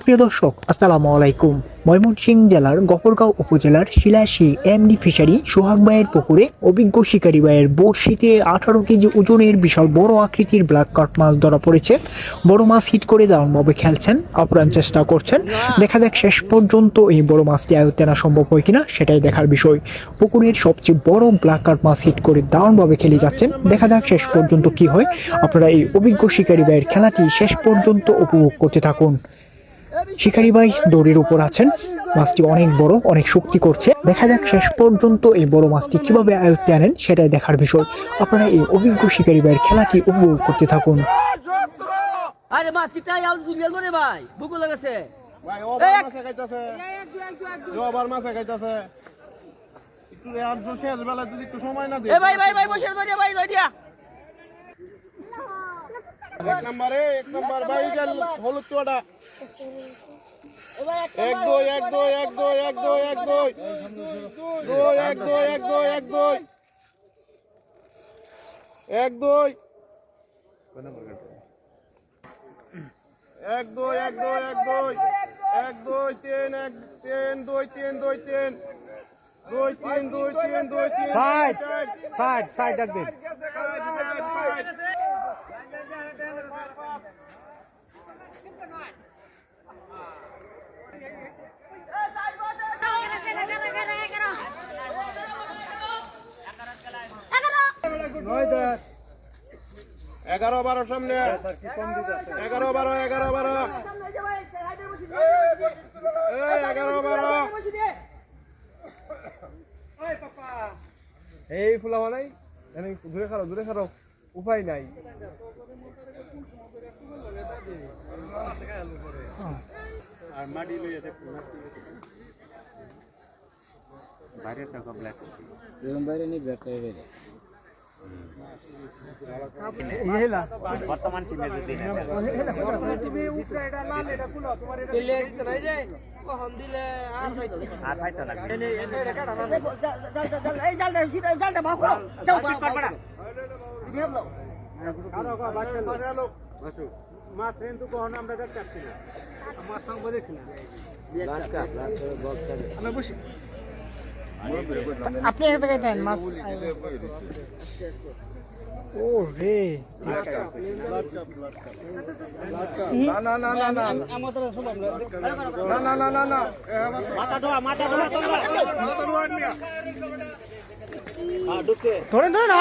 প্রিয় দর্শক, আসসালামু আলাইকুম। ময়মনসিংহ জেলার গফরগাঁও উপজেলার শিলাসী এমডি ফিশারি সোহাগ ভাইয়ের পুকুরে অভিজ্ঞ শিকারী ভাইয়ের বড়শিতে 18 কেজি ওজনের বিশাল বড় আকৃতির ব্ল্যাক কার্প মাছ ধরা পড়েছে। বড় মাছ হিট করে দারুণভাবে খেলছেন, আপ্রাণ চেষ্টা করছেন। দেখা যাক শেষ পর্যন্ত এই বড় মাছটি আয়ত্তে আনা সম্ভব হয় কিনা, সেটাই দেখার বিষয়। পুকুরের সবচেয়ে বড় ব্ল্যাক কার্প মাছ হিট করে দারুণভাবে খেলে যাচ্ছেন। দেখা যাক শেষ পর্যন্ত কি হয়। আপনারা এই অভিজ্ঞ শিকারী ভাইয়ের খেলাটি শেষ পর্যন্ত উপভোগ করতে থাকুন। শিকারী ভাই দড়ির উপর আছেন, মাছটি অনেক বড়, অনেক শক্তি করছে। দেখা যাক শেষ পর্যন্ত এই বড় মাছটি কিভাবে আয়ত্তে আনেন, সেটাই দেখার বিষয়। আপনারা এই অভিজ্ঞ শিকারী ভাইয়ের খেলাটি উপভোগ করতে থাকুন। আরে মাছ কিটাই আউ দুলিয়াল মনে ভাই বুকু লাগাছে ভাই ওভার মাছ খাইতাছে ওভার মাছ খাইতাছে একটু আর শেষ বেলা যদি একটু সময় না দেয় এ ভাই ভাই ভাই বসে ধরিয়া ভাই ধরিয়া এক নাম্বার ভাই গেল হলুদ তোড়া 1 2 1 2 1 2 1 2 1 2 2 1 2 1 2 1 2 1 2 1 2 1 2 1 2 1 2 3 1 3 2 3 2 3 2 3 2 3 2 3 সাইড ডাক দিন। নয় 11 12 সামনে 11 12 11 12 11 12 এই ফুলা নাই দূরে খারো উপায় নাই। আর মাটি লই আছে বাইরে টাকা ব্ল্যাক এরকম বাইরে নি ব্ল্যাক টাইপের বর্তমান টিমে যদি বর্তমান টিমে উপরে এটা লাল, এটা কুলো তোমার এটা দিলে দিতে নাই যায় কখন দিলে আর হইতো আর ফাইতো লাগবে এই জালটা জালটা ভাগ করো যাও পারবা না মাছ কিন্তু কখন আমরা দেখতে পাচ্ছি না, মাছ সঙ্গ দেখি না। আমরা বসি আপনি এক জায়গায় দেন মাছ। ও রে না না না না না আমাদের সব না না না না না মাথা ডোয়া মাথা ডোয়া ধরেন ধরেন।